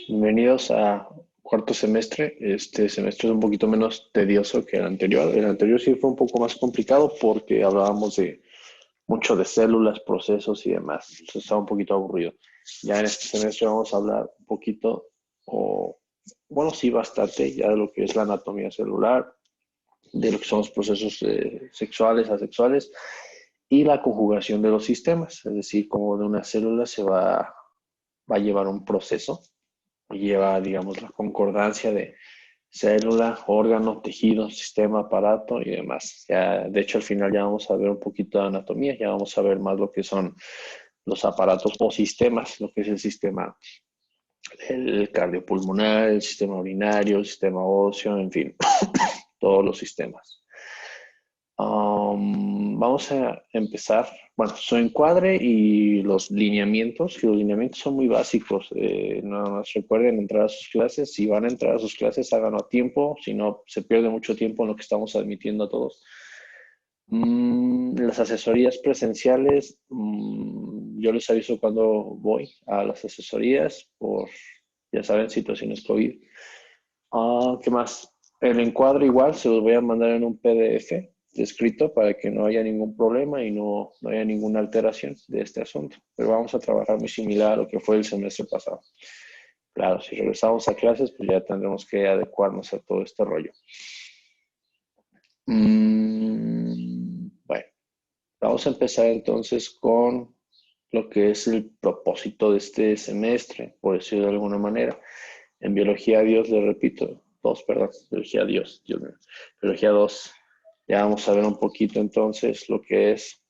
Bienvenidos a cuarto semestre. Este semestre es un poquito menos tedioso que el anterior. El anterior sí fue un poco más complicado porque hablábamos de mucho de células, procesos y demás. Entonces estaba un poquito aburrido. Ya en este semestre vamos a hablar un poquito, o bueno, sí, bastante, ya de lo que es la anatomía celular, de lo que son los procesos sexuales, asexuales y la conjugación de los sistemas. Es decir, cómo de una célula va a llevar un proceso lleva, digamos, la concordancia de célula, órgano, tejido, sistema, aparato y demás. Ya, de hecho, al final ya vamos a ver un poquito de anatomía, ya vamos a ver más lo que son los aparatos o sistemas, lo que es el sistema, el cardiopulmonar, el sistema urinario, el sistema óseo, en fin, todos los sistemas. Vamos a empezar, bueno, su encuadre y los lineamientos, que los lineamientos son muy básicos. Nada más recuerden entrar a sus clases. Si van a entrar a sus clases, háganlo a tiempo, si no, se pierde mucho tiempo en lo que estamos admitiendo a todos. Las asesorías presenciales, yo les aviso cuando voy a las asesorías por, ya saben, situaciones COVID. ¿Qué más? El encuadre igual se los voy a mandar en un PDF escrito para que no haya ningún problema y no haya ninguna alteración de este asunto. Pero vamos a trabajar muy similar a lo que fue el semestre pasado. Claro, si regresamos a clases, pues ya tendremos que adecuarnos a todo este rollo. Bueno, vamos a empezar entonces con lo que es el propósito de este semestre, por decirlo de alguna manera. En biología Dios, le repito, biología Dios mío, biología 2. Ya vamos a ver un poquito entonces lo que es,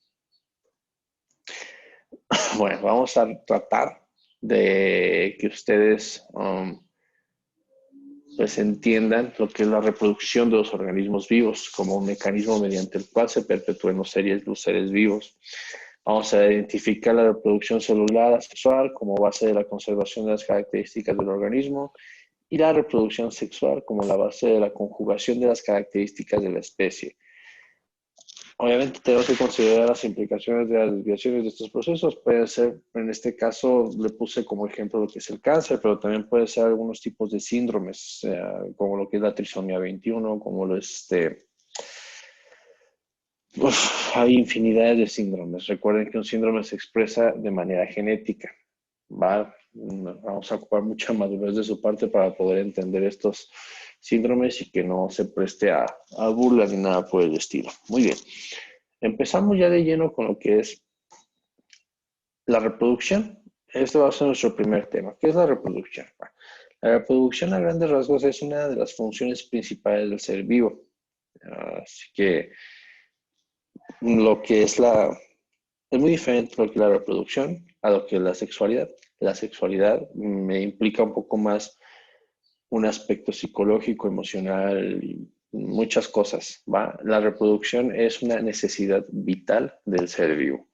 bueno, vamos a tratar de que ustedes pues entiendan lo que es la reproducción de los organismos vivos como un mecanismo mediante el cual se perpetúen los seres vivos. Vamos a identificar la reproducción celular asexual como base de la conservación de las características del organismo y la reproducción sexual como la base de la conjugación de las características de la especie. Obviamente tenemos que considerar las implicaciones de las desviaciones de estos procesos. Puede ser, en este caso le puse como ejemplo lo que es el cáncer, pero también puede ser algunos tipos de síndromes, como lo que es la trisomía 21, como lo es hay infinidades de síndromes. Recuerden que un síndrome se expresa de manera genética. Vamos a ocupar mucha madurez de su parte para poder entender estos síndromes y que no se preste a burlas ni nada por el estilo. Muy bien. Empezamos ya de lleno con lo que es la reproducción. Este va a ser nuestro primer tema. ¿Qué es la reproducción? La reproducción a grandes rasgos es una de las funciones principales del ser vivo. Así que lo que es es muy diferente lo que es la reproducción a lo que es la sexualidad. La sexualidad me implica un poco más un aspecto psicológico, emocional y muchas cosas, ¿va? La reproducción es una necesidad vital del ser vivo,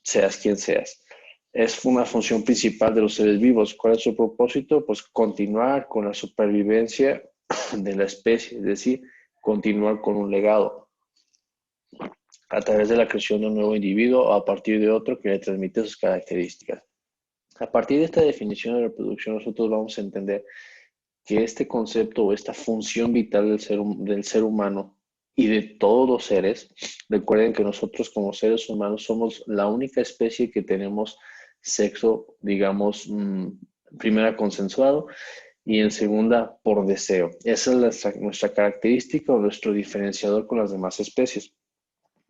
seas quien seas. Es una función principal de los seres vivos. ¿Cuál es su propósito? Pues continuar con la supervivencia de la especie, es decir, continuar con un legado a través de la creación de un nuevo individuo o a partir de otro que le transmite sus características. A partir de esta definición de reproducción, nosotros vamos a entender que este concepto o esta función vital del ser humano y de todos los seres, recuerden que nosotros como seres humanos somos la única especie que tenemos sexo, digamos, primera consensuado y en segunda por deseo. Esa es nuestra característica o nuestro diferenciador con las demás especies.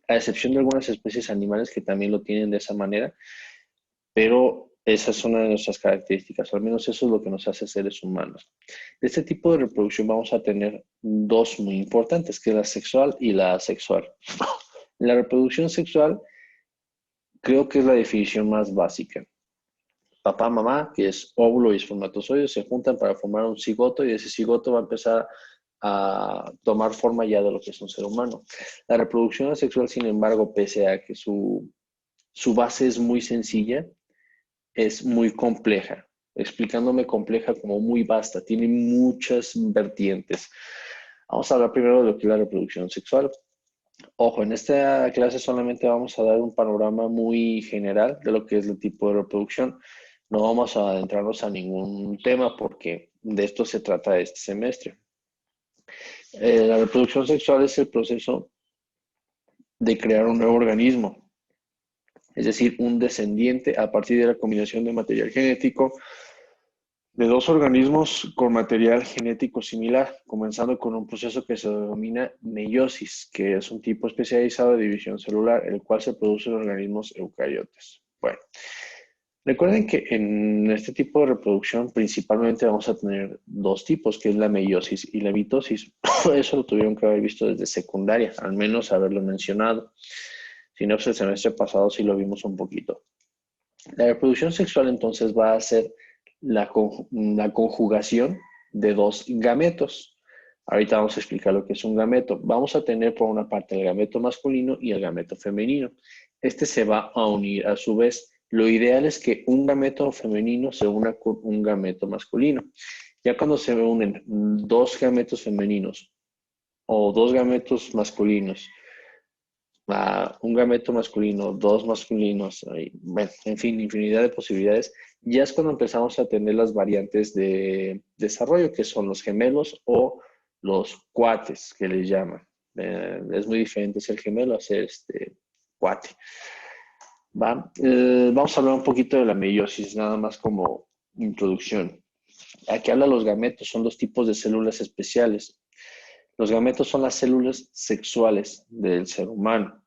A excepción de algunas especies animales que también lo tienen de esa manera, pero esa es una de nuestras características, al menos eso es lo que nos hace seres humanos. De este tipo de reproducción vamos a tener dos muy importantes, que es la sexual y la asexual. La reproducción sexual creo que es la definición más básica. Papá, mamá, que es óvulo y espermatozoide, se juntan para formar un cigoto y ese cigoto va a empezar a tomar forma ya de lo que es un ser humano. La reproducción asexual, sin embargo, pese a que su base es muy sencilla, es muy compleja, explicándome compleja como muy vasta, tiene muchas vertientes. Vamos a hablar primero de lo que es la reproducción sexual. Ojo, en esta clase solamente vamos a dar un panorama muy general de lo que es el tipo de reproducción. No vamos a adentrarnos a ningún tema porque de esto se trata este semestre. La reproducción sexual es el proceso de crear un nuevo organismo, es decir, un descendiente a partir de la combinación de material genético de dos organismos con material genético similar, comenzando con un proceso que se denomina meiosis, que es un tipo especializado de división celular, el cual se produce en organismos eucariotas. Bueno, recuerden que en este tipo de reproducción principalmente vamos a tener dos tipos, que es la meiosis y la mitosis. Eso lo tuvieron que haber visto desde secundaria, al menos haberlo mencionado. Si no, pues el semestre pasado sí lo vimos un poquito. La reproducción sexual entonces va a ser la conjugación de dos gametos. Ahorita vamos a explicar lo que es un gameto. Vamos a tener por una parte el gameto masculino y el gameto femenino. Este se va a unir a su vez. Lo ideal es que un gameto femenino se una con un gameto masculino. Ya cuando se unen dos gametos femeninos o dos gametos masculinos, un gameto masculino, dos masculinos, bueno, en fin, infinidad de posibilidades, ya es cuando empezamos a tener las variantes de desarrollo, que son los gemelos o los cuates, que les llaman. Es muy diferente ser gemelo a ser cuate. Vamos a hablar un poquito de la meiosis, nada más como introducción. Aquí habla los gametos, son dos tipos de células especiales. Los gametos son las células sexuales del ser humano.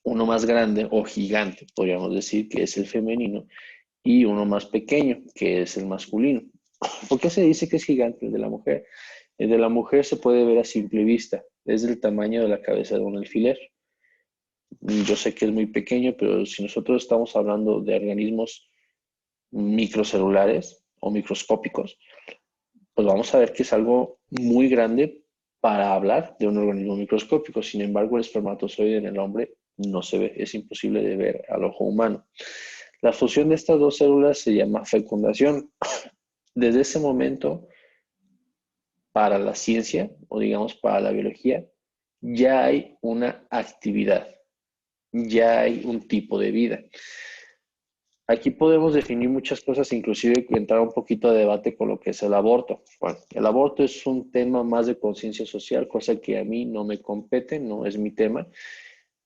Uno más grande o gigante, podríamos decir, que es el femenino, y uno más pequeño, que es el masculino. ¿Por qué se dice que es gigante el de la mujer? El de la mujer se puede ver a simple vista, es del tamaño de la cabeza de un alfiler. Yo sé que es muy pequeño, pero si nosotros estamos hablando de organismos microcelulares o microscópicos, pues vamos a ver que es algo muy grande para hablar de un organismo microscópico. Sin embargo, el espermatozoide en el hombre no se ve, es imposible de ver al ojo humano. La fusión de estas dos células se llama fecundación. Desde ese momento, para la ciencia, o digamos para la biología, ya hay una actividad, ya hay un tipo de vida. Aquí podemos definir muchas cosas, inclusive entrar un poquito a debate con lo que es el aborto. Bueno, el aborto es un tema más de conciencia social, cosa que a mí no me compete, no es mi tema.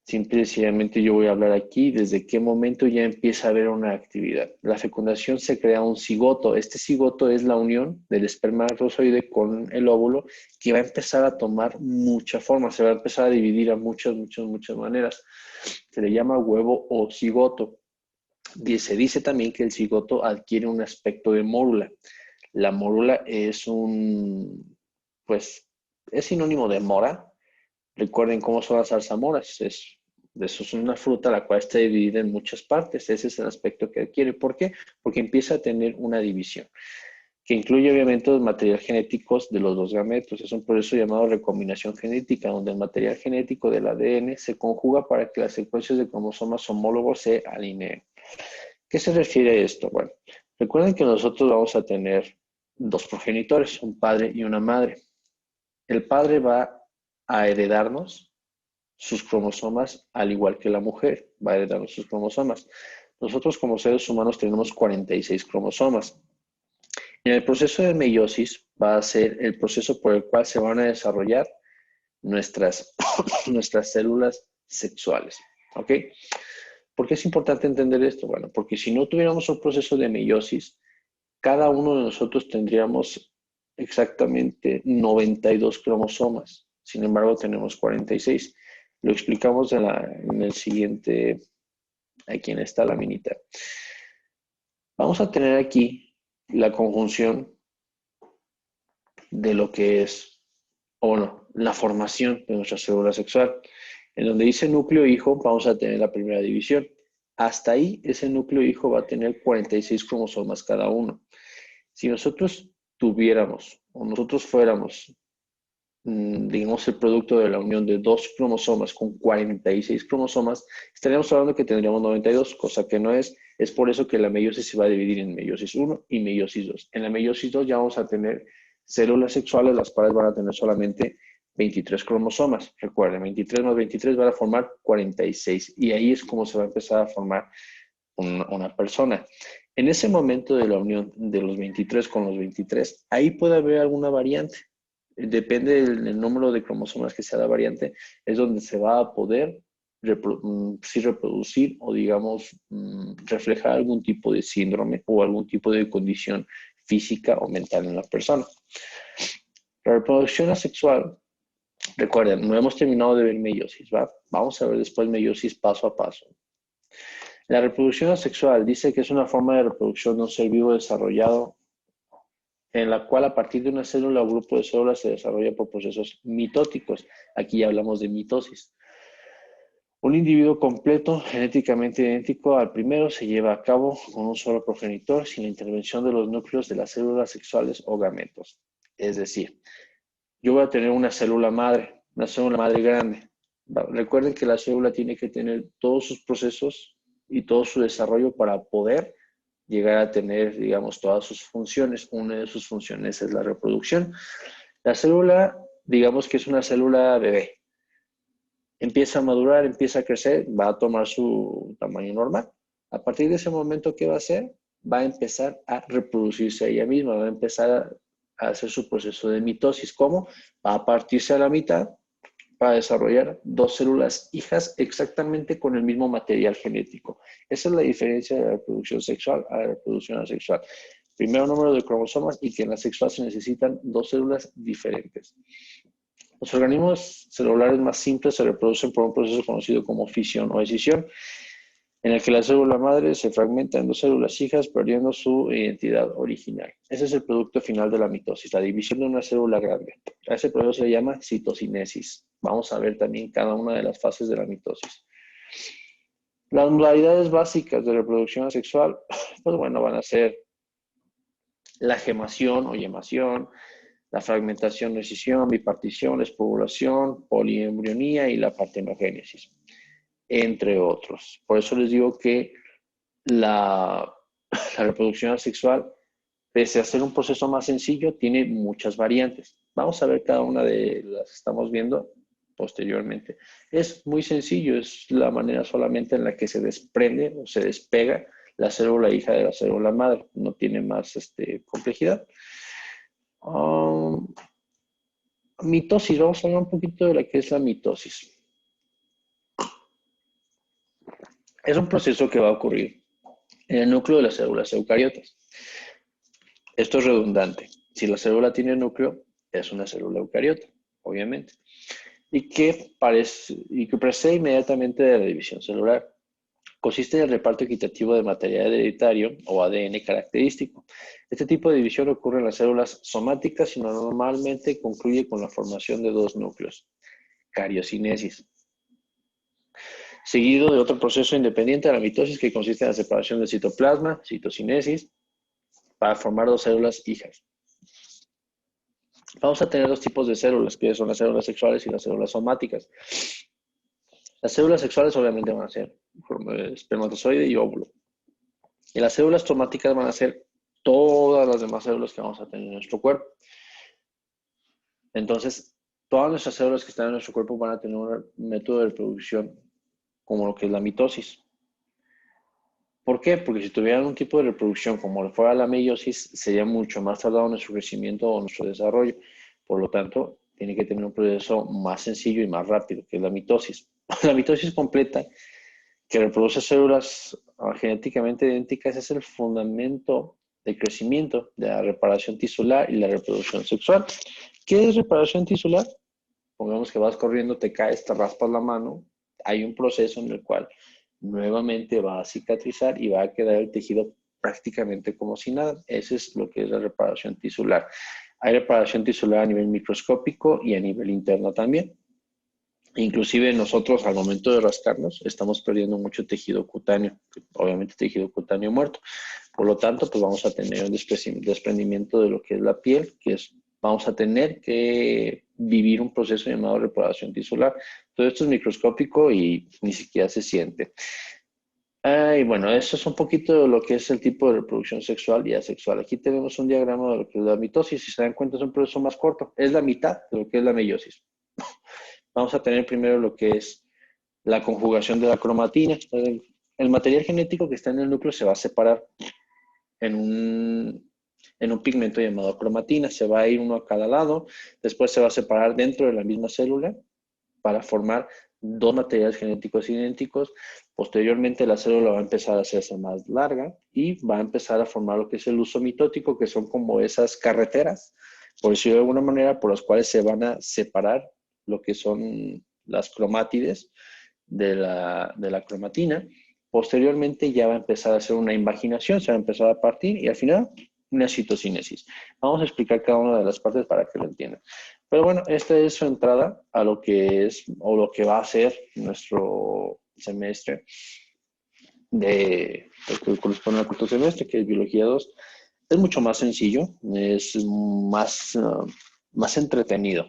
Simple y sencillamente yo voy a hablar aquí desde qué momento ya empieza a haber una actividad. La fecundación se crea un cigoto. Este cigoto es la unión del espermatozoide con el óvulo que va a empezar a tomar mucha forma, se va a empezar a dividir a muchas maneras. Se le llama huevo o cigoto. Se dice también que el cigoto adquiere un aspecto de mórula. La mórula pues, es sinónimo de mora. Recuerden cómo son las zarzamoras. Eso es una fruta la cual está dividida en muchas partes. Ese es el aspecto que adquiere. ¿Por qué? Porque empieza a tener una división, que incluye obviamente los materiales genéticos de los dos gametos. Es un proceso llamado recombinación genética, donde el material genético del ADN se conjuga para que las secuencias de cromosomas homólogos se alineen. ¿Qué se refiere a esto? Bueno, recuerden que nosotros vamos a tener dos progenitores, un padre y una madre. El padre va a heredarnos sus cromosomas, al igual que la mujer va a heredarnos sus cromosomas. Nosotros como seres humanos tenemos 46 cromosomas. En el proceso de meiosis va a ser el proceso por el cual se van a desarrollar nuestras, nuestras células sexuales. ¿Ok? ¿Por qué es importante entender esto? Bueno, porque si no tuviéramos un proceso de meiosis, cada uno de nosotros tendríamos exactamente 92 cromosomas. Sin embargo, tenemos 46. Lo explicamos en el siguiente, aquí en esta laminita. Vamos a tener aquí la conjunción de lo que es, o no, la formación de nuestra célula sexual. En donde dice núcleo hijo, vamos a tener la primera división. Hasta ahí, ese núcleo hijo va a tener 46 cromosomas cada uno. Si nosotros tuviéramos, o nosotros fuéramos, digamos, el producto de la unión de dos cromosomas con 46 cromosomas, estaríamos hablando que tendríamos 92, cosa que no es. Es por eso que la meiosis se va a dividir en meiosis 1 y meiosis 2. En la meiosis 2 ya vamos a tener células sexuales, las cuales van a tener solamente 23 cromosomas. Recuerden, 23 más 23 van a formar 46. Y ahí es como se va a empezar a formar una persona. En ese momento de la unión de los 23 con los 23, ahí puede haber alguna variante. Depende del número de cromosomas que sea la variante, es donde se va a poder sí reproducir o, digamos, reflejar algún tipo de síndrome o algún tipo de condición física o mental en la persona. La reproducción asexual, recuerden, no hemos terminado de ver meiosis, ¿va? Vamos a ver después meiosis paso a paso. La reproducción asexual dice que es una forma de reproducción de un ser vivo desarrollado en la cual a partir de una célula o grupo de células se desarrolla por procesos mitóticos. Aquí ya hablamos de mitosis. Un individuo completo, genéticamente idéntico al primero, se lleva a cabo con un solo progenitor sin la intervención de los núcleos de las células sexuales o gametos. Es decir, yo voy a tener una célula madre grande. Recuerden que la célula tiene que tener todos sus procesos y todo su desarrollo para poder llegar a tener, digamos, todas sus funciones. Una de sus funciones es la reproducción. La célula, digamos que es una célula bebé. Empieza a madurar, empieza a crecer, va a tomar su tamaño normal. A partir de ese momento, ¿qué va a hacer? Va a empezar a reproducirse a ella misma, va a empezar a hacer su proceso de mitosis. ¿Cómo? Va a partirse a la mitad para desarrollar dos células hijas exactamente con el mismo material genético. Esa es la diferencia de la reproducción sexual a la reproducción asexual. Primero número de cromosomas y que en la sexual se necesitan dos células diferentes. Los organismos celulares más simples se reproducen por un proceso conocido como fisión o escisión, en el que la célula madre se fragmenta en dos células hijas perdiendo su identidad original. Ese es el producto final de la mitosis, la división de una célula grande. A ese proceso se le llama citocinesis. Vamos a ver también cada una de las fases de la mitosis. Las modalidades básicas de reproducción asexual, pues bueno, van a ser la gemación o yemación, la fragmentación o escisión, bipartición, espobulación, poliembrionía y la partenogénesis, entre otros. Por eso les digo que la reproducción asexual, pese a ser un proceso más sencillo, tiene muchas variantes. Vamos a ver cada una de las que estamos viendo posteriormente. Es muy sencillo, es la manera solamente en la que se desprende o se despega la célula hija de la célula madre. No tiene más complejidad. Mitosis, vamos a hablar un poquito de la que es la mitosis. Es un proceso que va a ocurrir en el núcleo de las células eucariotas. Esto es redundante. Si la célula tiene núcleo, es una célula eucariota, obviamente. Y que precede inmediatamente de la división celular. Consiste en el reparto equitativo de material hereditario o ADN característico. Este tipo de división ocurre en las células somáticas y normalmente concluye con la formación de dos núcleos. Cariocinesis. Seguido de otro proceso independiente de la mitosis que consiste en la separación del citoplasma, citocinesis, para formar dos células hijas. Vamos a tener dos tipos de células, que son las células sexuales y las células somáticas. Las células sexuales obviamente van a ser espermatozoide y óvulo. Y las células somáticas van a ser todas las demás células que vamos a tener en nuestro cuerpo. Entonces, todas nuestras células que están en nuestro cuerpo van a tener un método de reproducción como lo que es la mitosis. ¿Por qué? Porque si tuvieran un tipo de reproducción como lo fuera la meiosis, sería mucho más tardado nuestro crecimiento o nuestro desarrollo. Por lo tanto, tiene que tener un proceso más sencillo y más rápido, que es la mitosis. La mitosis completa, que reproduce células genéticamente idénticas, es el fundamento del crecimiento, de la reparación tisular y la reproducción sexual. ¿Qué es reparación tisular? Pongamos que vas corriendo, te caes, te raspas la mano. Hay un proceso en el cual nuevamente va a cicatrizar y va a quedar el tejido prácticamente como si nada. Eso es lo que es la reparación tisular. Hay reparación tisular a nivel microscópico y a nivel interno también. Inclusive nosotros al momento de rascarnos estamos perdiendo mucho tejido cutáneo, obviamente tejido cutáneo muerto. Por lo tanto, pues vamos a tener un desprendimiento de lo que es la piel, vamos a tener que vivir un proceso llamado reparación tisular. Todo esto es microscópico y ni siquiera se siente. Y bueno, eso es un poquito de lo que es el tipo de reproducción sexual y asexual. Aquí tenemos un diagrama de lo que es la mitosis. Si se dan cuenta, es un proceso más corto. Es la mitad de lo que es la meiosis. Vamos a tener primero lo que es la conjugación de la cromatina. El material genético que está en el núcleo se va a separar en un pigmento llamado cromatina. Se va a ir uno a cada lado, después se va a separar dentro de la misma célula para formar dos materiales genéticos idénticos. Posteriormente la célula va a empezar a hacerse más larga y va a empezar a formar lo que es el uso mitótico, que son como esas carreteras, por decirlo de alguna manera, por las cuales se van a separar lo que son las cromátides de la cromatina. Posteriormente ya va a empezar a hacer una invaginación, se va a empezar a partir y al final una citocinesis. Vamos a explicar cada una de las partes para que lo entiendan. Pero bueno, esta es su entrada a lo que es o lo que va a ser nuestro semestre de lo que corresponde al cuarto semestre, que es Biología 2. Es mucho más sencillo, es más entretenido.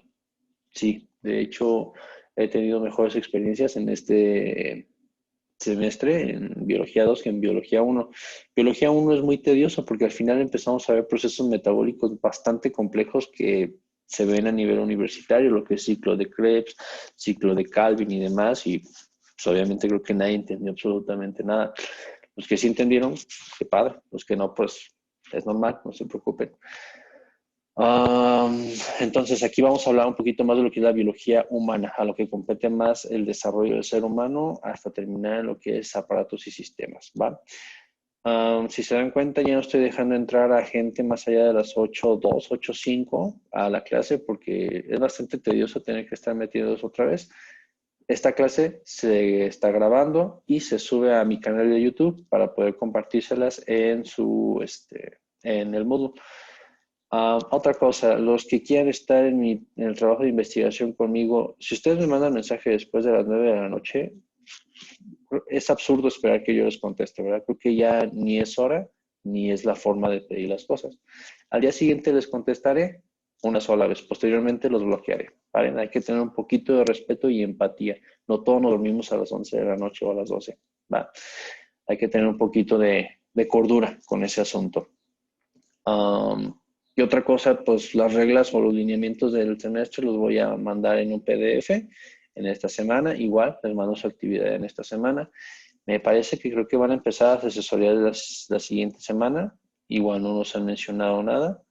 Sí, de hecho, he tenido mejores experiencias en este semestre en Biología 2 que en Biología 1. Biología 1 es muy tedioso porque al final empezamos a ver procesos metabólicos bastante complejos que se ven a nivel universitario, lo que es ciclo de Krebs, ciclo de Calvin y demás, y pues, obviamente creo que nadie entendió absolutamente nada. Los que sí entendieron, qué padre, los que no, pues es normal, no se preocupen. Entonces, aquí vamos a hablar un poquito más de lo que es la biología humana, a lo que compete más el desarrollo del ser humano hasta terminar en lo que es aparatos y sistemas, ¿va? Si se dan cuenta, ya no estoy dejando entrar a gente más allá de las 8:02, 8:05 a la clase porque es bastante tedioso tener que estar metidos otra vez. Esta clase se está grabando y se sube a mi canal de YouTube para poder compartírselas en el módulo. Otra cosa, los que quieran estar en el trabajo de investigación conmigo, si ustedes me mandan mensaje después de las 9 de la noche, es absurdo esperar que yo les conteste, ¿verdad? Creo que ya ni es hora, ni es la forma de pedir las cosas. Al día siguiente les contestaré una sola vez, posteriormente los bloquearé, ¿vale? Hay que tener un poquito de respeto y empatía. No todos nos dormimos a las 11 de la noche o a las 12, ¿va? Hay que tener un poquito de cordura con ese asunto. Y otra cosa, pues las reglas o los lineamientos del semestre los voy a mandar en un PDF en esta semana. Igual, les mando su actividad en esta semana. Me parece que creo que van a empezar las asesorías la siguiente semana. Igual no nos han mencionado nada.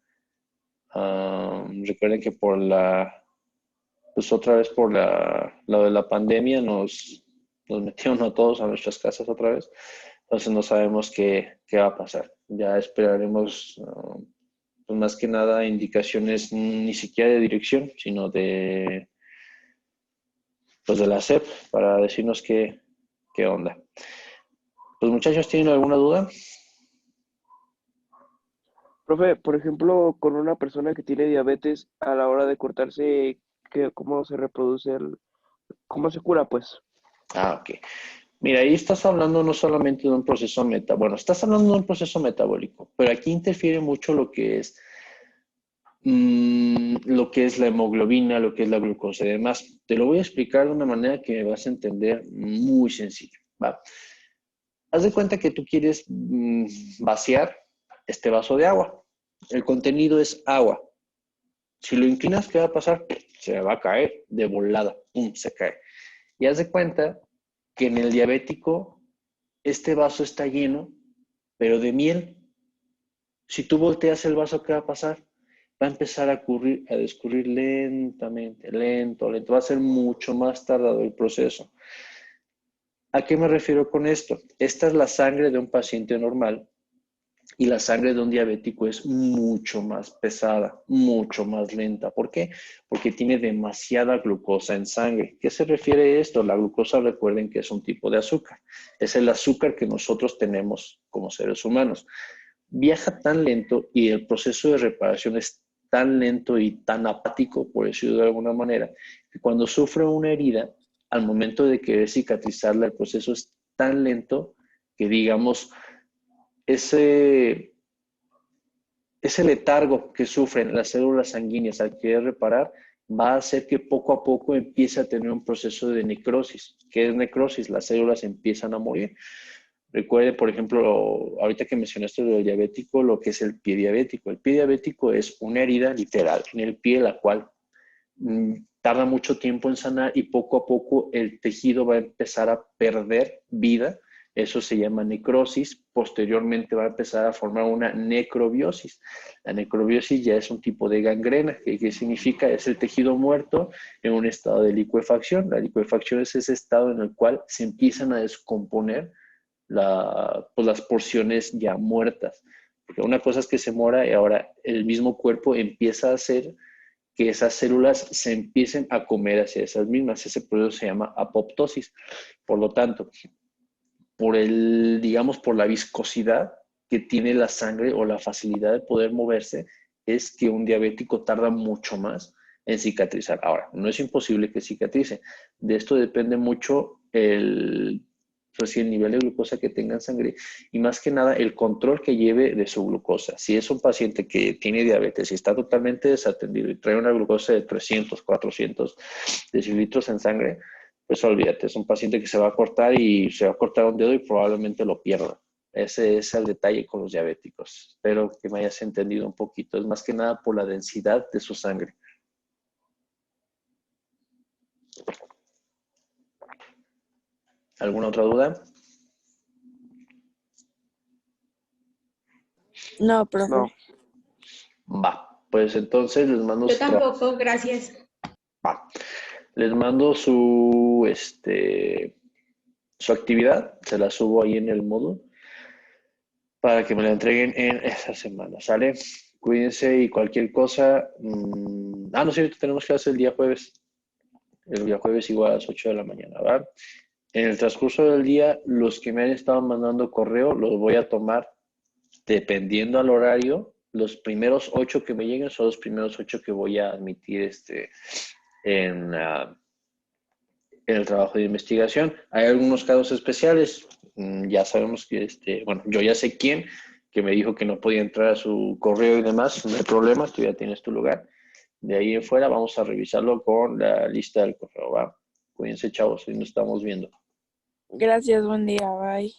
Recuerden que pues otra vez por lo de la pandemia nos metieron a todos a nuestras casas otra vez. Entonces no sabemos qué va a pasar. Ya esperaremos pues más que nada indicaciones ni siquiera de dirección, sino pues de la SEP para decirnos qué onda. Pues muchachos, ¿tienen alguna duda? Profe, por ejemplo, con una persona que tiene diabetes, a la hora de cortarse, ¿cómo se reproduce cómo se cura, pues? Ok. Mira, ahí estás hablando no solamente de un proceso estás hablando de un proceso metabólico, pero aquí interfiere mucho lo que es la hemoglobina, lo que es la glucosa y demás. Te lo voy a explicar de una manera que me vas a entender muy sencillo, ¿va? Haz de cuenta que tú quieres vaciar este vaso de agua. El contenido es agua. Si lo inclinas, ¿qué va a pasar? Se va a caer de volada, ¡pum!, se cae. Y haz de cuenta que en el diabético este vaso está lleno, pero de miel. Si tú volteas el vaso, ¿qué va a pasar? Va a empezar a descurrir lentamente, lento, lento. Va a ser mucho más tardado el proceso. ¿A qué me refiero con esto? Esta es la sangre de un paciente normal y la sangre de un diabético es mucho más pesada, mucho más lenta. ¿Por qué? Porque tiene demasiada glucosa en sangre. ¿Qué se refiere a esto? La glucosa, recuerden que es un tipo de azúcar. Es el azúcar que nosotros tenemos como seres humanos. Viaja tan lento y el proceso de reparación es tan lento y tan apático, por decirlo de alguna manera, que cuando sufre una herida, al momento de querer cicatrizarla, el proceso es tan lento que, digamos, ese, ese letargo que sufren las células sanguíneas al querer reparar va a hacer que poco a poco empiece a tener un proceso de necrosis. ¿Qué es necrosis? Las células empiezan a morir. Recuerde, por ejemplo, ahorita que mencionaste lo del diabético, lo que es el pie diabético. El pie diabético es una herida literal en el pie, la cual tarda mucho tiempo en sanar y poco a poco el tejido va a empezar a perder vida Eso se llama necrosis. Posteriormente va a empezar a formar una necrobiosis. La necrobiosis ya es un tipo de gangrena. ¿Qué significa? Es el tejido muerto en un estado de licuefacción. La licuefacción es ese estado en el cual se empiezan a descomponer pues las porciones ya muertas. Porque una cosa es que se muera y ahora el mismo cuerpo empieza a hacer que esas células se empiecen a comer hacia esas mismas. Ese proceso se llama apoptosis. Por lo tanto, digamos, por la viscosidad que tiene la sangre o la facilidad de poder moverse, es que un diabético tarda mucho más en cicatrizar. Ahora, no es imposible que cicatrice. De esto depende mucho pues, el nivel de glucosa que tenga en sangre y más que nada el control que lleve de su glucosa. Si es un paciente que tiene diabetes y está totalmente desatendido y trae una glucosa de 300, 400 decilitros en sangre, pues olvídate, es un paciente que se va a cortar y se va a cortar un dedo y probablemente lo pierda. Ese es el detalle con los diabéticos. Espero que me hayas entendido un poquito. Es más que nada por la densidad de su sangre. ¿Alguna otra duda? No, profe. No. Va, pues entonces les mando Yo tampoco, gracias. Va. Les mando su actividad, se la subo ahí en el módulo para que me la entreguen en esta semana, ¿sale? Cuídense y cualquier cosa. No es cierto, tenemos clase el día jueves. El día jueves igual a las 8 de la mañana, ¿va? En el transcurso del día, los que me han estado mandando correo, los voy a tomar dependiendo al horario. Los primeros 8 que me lleguen son los primeros 8 que voy a admitir en, en el trabajo de investigación. Hay algunos casos especiales. Ya sabemos que, bueno, yo ya sé quién, que me dijo que no podía entrar a su correo y demás. No hay problema, tú ya tienes tu lugar. De ahí en fuera vamos a revisarlo con la lista del correo, ¿va? Cuídense, chavos, hoy nos estamos viendo. Gracias, buen día, bye.